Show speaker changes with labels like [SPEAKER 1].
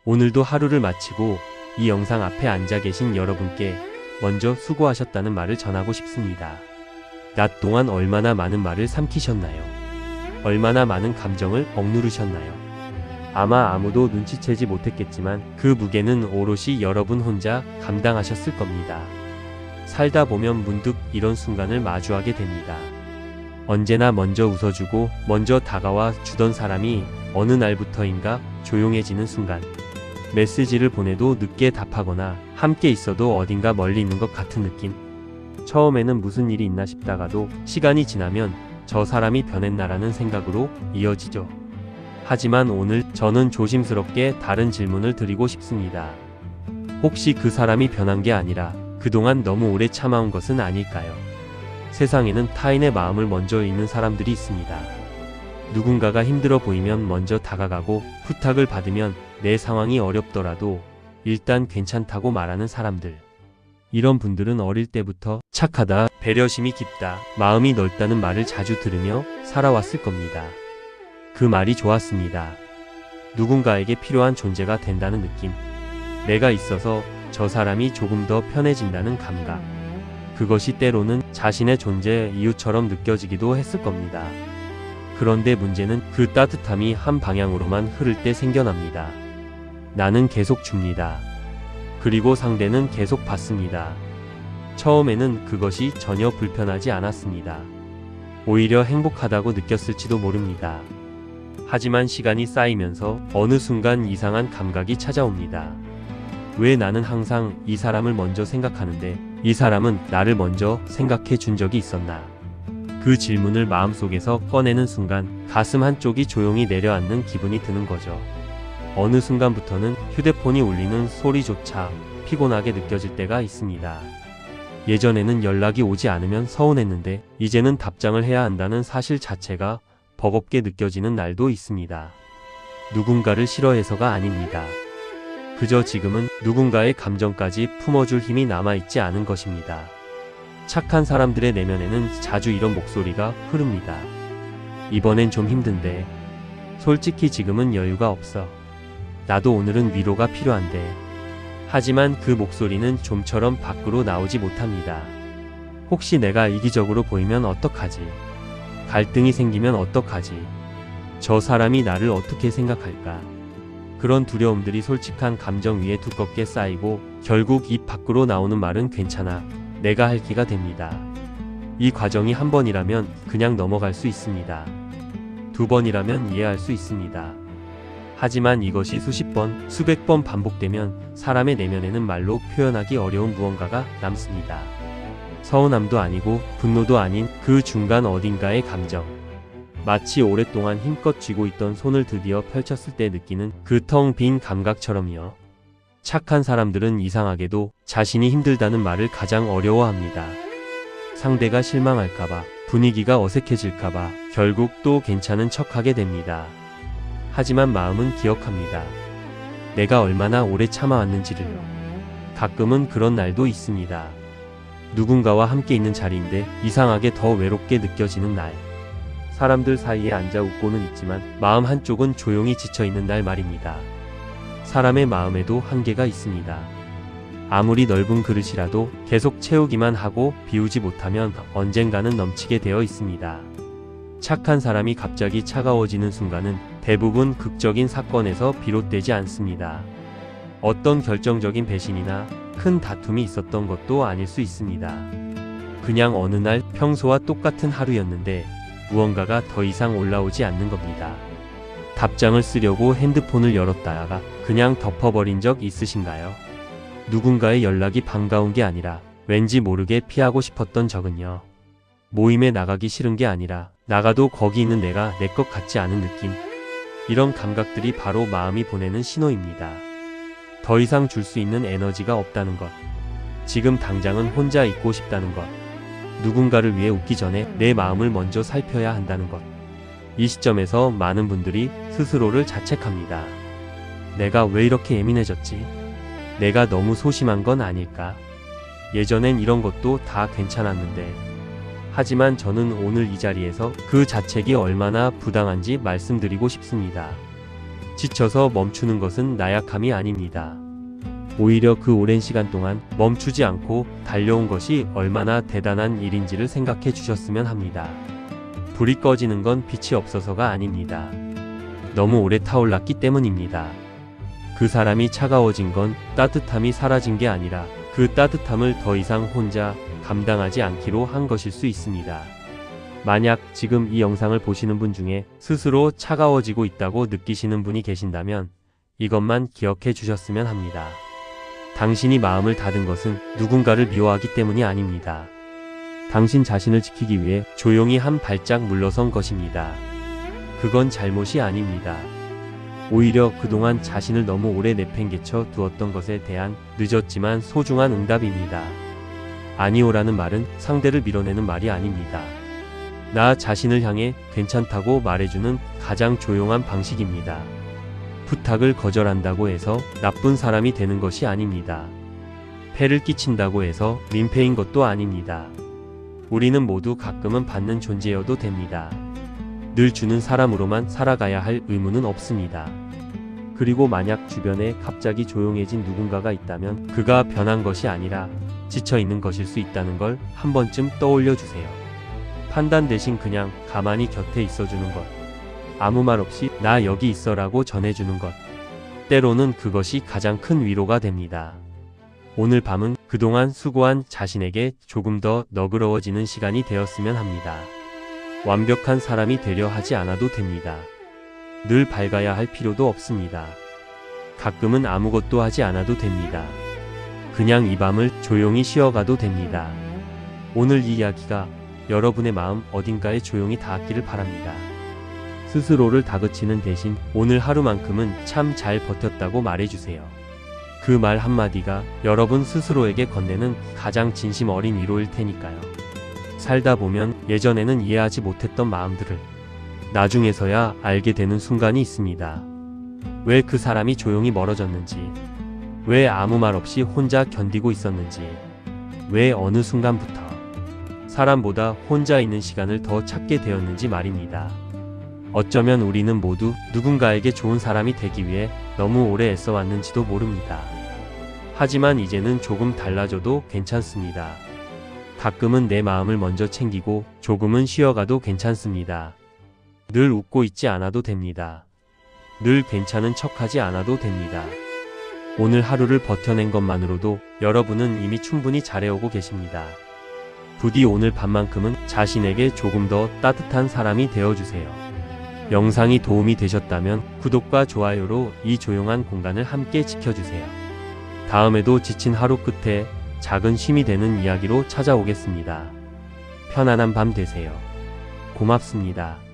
[SPEAKER 1] 오늘도 하루를 마치고 이 영상 앞에 앉아 계신 여러분께 먼저 수고하셨다는 말을 전하고 싶습니다. 낮 동안 얼마나 많은 말을 삼키셨나요? 얼마나 많은 감정을 억누르셨나요? 아마 아무도 눈치채지 못했겠지만 그 무게는 오롯이 여러분 혼자 감당하셨을 겁니다. 살다 보면 문득 이런 순간을 마주하게 됩니다. 언제나 먼저 웃어주고 먼저 다가와 주던 사람이 어느 날부터인가 조용해지는 순간, 메시지를 보내도 늦게 답하거나 함께 있어도 어딘가 멀리 있는 것 같은 느낌. 처음에는 무슨 일이 있나 싶다가도 시간이 지나면 저 사람이 변했나라는 생각으로 이어지죠. 하지만 오늘 저는 조심스럽게 다른 질문을 드리고 싶습니다. 혹시 그 사람이 변한 게 아니라 그동안 너무 오래 참아온 것은 아닐까요? 세상에는 타인의 마음을 먼저 읽는 사람들이 있습니다. 누군가가 힘들어 보이면 먼저 다가가고 부탁을 받으면 내 상황이 어렵더라도 일단 괜찮다고 말하는 사람들. 이런 분들은 어릴 때부터 착하다, 배려심이 깊다, 마음이 넓다는 말을 자주 들으며 살아왔을 겁니다. 그 말이 좋았습니다. 누군가에게 필요한 존재가 된다는 느낌. 내가 있어서 저 사람이 조금 더 편해진다는 감각. 그것이 때로는 자신의 존재의 이유처럼 느껴지기도 했을 겁니다. 그런데 문제는 그 따뜻함이 한 방향으로만 흐를 때 생겨납니다. 나는 계속 줍니다. 그리고 상대는 계속 받습니다. 처음에는 그것이 전혀 불편하지 않았습니다. 오히려 행복하다고 느꼈을지도 모릅니다. 하지만 시간이 쌓이면서 어느 순간 이상한 감각이 찾아옵니다. 왜 나는 항상 이 사람을 먼저 생각하는데 이 사람은 나를 먼저 생각해 준 적이 있었나? 그 질문을 마음속에서 꺼내는 순간 가슴 한쪽이 조용히 내려앉는 기분이 드는 거죠. 어느 순간부터는 휴대폰이 울리는 소리조차 피곤하게 느껴질 때가 있습니다. 예전에는 연락이 오지 않으면 서운했는데 이제는 답장을 해야 한다는 사실 자체가 버겁게 느껴지는 날도 있습니다. 누군가를 싫어해서가 아닙니다. 그저 지금은 누군가의 감정까지 품어줄 힘이 남아있지 않은 것입니다. 착한 사람들의 내면에는 자주 이런 목소리가 흐릅니다. 이번엔 좀 힘든데. 솔직히 지금은 여유가 없어. 나도 오늘은 위로가 필요한데. 하지만 그 목소리는 좀처럼 밖으로 나오지 못합니다. 혹시 내가 이기적으로 보이면 어떡하지? 갈등이 생기면 어떡하지? 저 사람이 나를 어떻게 생각할까? 그런 두려움들이 솔직한 감정 위에 두껍게 쌓이고 결국 입 밖으로 나오는 말은 괜찮아, 내가 할 기가 됩니다. 이 과정이 한 번이라면 그냥 넘어갈 수 있습니다. 두 번이라면 이해할 수 있습니다. 하지만 이것이 수십 번, 수백 번 반복되면 사람의 내면에는 말로 표현하기 어려운 무언가가 남습니다. 서운함도 아니고 분노도 아닌 그 중간 어딘가의 감정. 마치 오랫동안 힘껏 쥐고 있던 손을 드디어 펼쳤을 때 느끼는 그 텅 빈 감각처럼요. 착한 사람들은 이상하게도 자신이 힘들다는 말을 가장 어려워합니다. 상대가 실망할까봐, 분위기가 어색해질까봐 결국 또 괜찮은 척하게 됩니다. 하지만 마음은 기억합니다. 내가 얼마나 오래 참아왔는지를요. 가끔은 그런 날도 있습니다. 누군가와 함께 있는 자리인데 이상하게 더 외롭게 느껴지는 날. 사람들 사이에 앉아 웃고는 있지만 마음 한쪽은 조용히 지쳐있는 날 말입니다. 사람의 마음에도 한계가 있습니다. 아무리 넓은 그릇이라도 계속 채우기만 하고 비우지 못하면 언젠가는 넘치게 되어 있습니다. 착한 사람이 갑자기 차가워지는 순간은 대부분 극적인 사건에서 비롯되지 않습니다. 어떤 결정적인 배신이나 큰 다툼이 있었던 것도 아닐 수 있습니다. 그냥 어느 날 평소와 똑같은 하루였는데 무언가가 더 이상 올라오지 않는 겁니다. 답장을 쓰려고 핸드폰을 열었다가 그냥 덮어버린 적 있으신가요? 누군가의 연락이 반가운 게 아니라 왠지 모르게 피하고 싶었던 적은요. 모임에 나가기 싫은 게 아니라 나가도 거기 있는 내가 내 것 같지 않은 느낌. 이런 감각들이 바로 마음이 보내는 신호입니다. 더 이상 줄 수 있는 에너지가 없다는 것. 지금 당장은 혼자 있고 싶다는 것. 누군가를 위해 웃기 전에 내 마음을 먼저 살펴야 한다는 것. 이 시점에서 많은 분들이 스스로를 자책합니다. 내가 왜 이렇게 예민해졌지? 내가 너무 소심한 건 아닐까? 예전엔 이런 것도 다 괜찮았는데. 하지만 저는 오늘 이 자리에서 그 자책이 얼마나 부당한지 말씀드리고 싶습니다. 지쳐서 멈추는 것은 나약함이 아닙니다. 오히려 그 오랜 시간 동안 멈추지 않고 달려온 것이 얼마나 대단한 일인지를 생각해 주셨으면 합니다. 불이 꺼지는 건 빛이 없어서가 아닙니다. 너무 오래 타올랐기 때문입니다. 그 사람이 차가워진 건 따뜻함이 사라진 게 아니라 그 따뜻함을 더 이상 혼자 감당하지 않기로 한 것일 수 있습니다. 만약 지금 이 영상을 보시는 분 중에 스스로 차가워지고 있다고 느끼시는 분이 계신다면 이것만 기억해 주셨으면 합니다. 당신이 마음을 닫은 것은 누군가를 미워하기 때문이 아닙니다. 당신 자신을 지키기 위해 조용히 한 발짝 물러선 것입니다. 그건 잘못이 아닙니다. 오히려 그동안 자신을 너무 오래 내팽개쳐 두었던 것에 대한 늦었지만 소중한 응답입니다. 아니오라는 말은 상대를 밀어내는 말이 아닙니다. 나 자신을 향해 괜찮다고 말해주는 가장 조용한 방식입니다. 부탁을 거절한다고 해서 나쁜 사람이 되는 것이 아닙니다. 폐를 끼친다고 해서 민폐인 것도 아닙니다. 우리는 모두 가끔은 받는 존재여도 됩니다. 늘 주는 사람으로만 살아가야 할 의무는 없습니다. 그리고 만약 주변에 갑자기 조용해진 누군가가 있다면 그가 변한 것이 아니라 지쳐있는 것일 수 있다는 걸 한 번쯤 떠올려 주세요. 판단 대신 그냥 가만히 곁에 있어주는 것. 아무 말 없이 나 여기 있어라고 전해주는 것. 때로는 그것이 가장 큰 위로가 됩니다. 오늘 밤은 그동안 수고한 자신에게 조금 더 너그러워지는 시간이 되었으면 합니다. 완벽한 사람이 되려 하지 않아도 됩니다. 늘 밝아야 할 필요도 없습니다. 가끔은 아무것도 하지 않아도 됩니다. 그냥 이 밤을 조용히 쉬어가도 됩니다. 오늘 이 이야기가 여러분의 마음 어딘가에 조용히 닿았기를 바랍니다. 스스로를 다그치는 대신 오늘 하루만큼은 참 잘 버텼다고 말해주세요. 그 말 한마디가 여러분 스스로에게 건네는 가장 진심 어린 위로일 테니까요. 살다 보면 예전에는 이해하지 못했던 마음들을 나중에서야 알게 되는 순간이 있습니다. 왜 그 사람이 조용히 멀어졌는지, 왜 아무 말 없이 혼자 견디고 있었는지, 왜 어느 순간부터 사람보다 혼자 있는 시간을 더 찾게 되었는지 말입니다. 어쩌면 우리는 모두 누군가에게 좋은 사람이 되기 위해 너무 오래 애써왔는지도 모릅니다. 하지만 이제는 조금 달라져도 괜찮습니다. 가끔은 내 마음을 먼저 챙기고 조금은 쉬어가도 괜찮습니다. 늘 웃고 있지 않아도 됩니다. 늘 괜찮은 척하지 않아도 됩니다. 오늘 하루를 버텨낸 것만으로도 여러분은 이미 충분히 잘해오고 계십니다. 부디 오늘 밤만큼은 자신에게 조금 더 따뜻한 사람이 되어주세요. 영상이 도움이 되셨다면 구독과 좋아요로 이 조용한 공간을 함께 지켜주세요. 다음에도 지친 하루 끝에 작은 쉼이 되는 이야기로 찾아오겠습니다. 편안한 밤 되세요. 고맙습니다.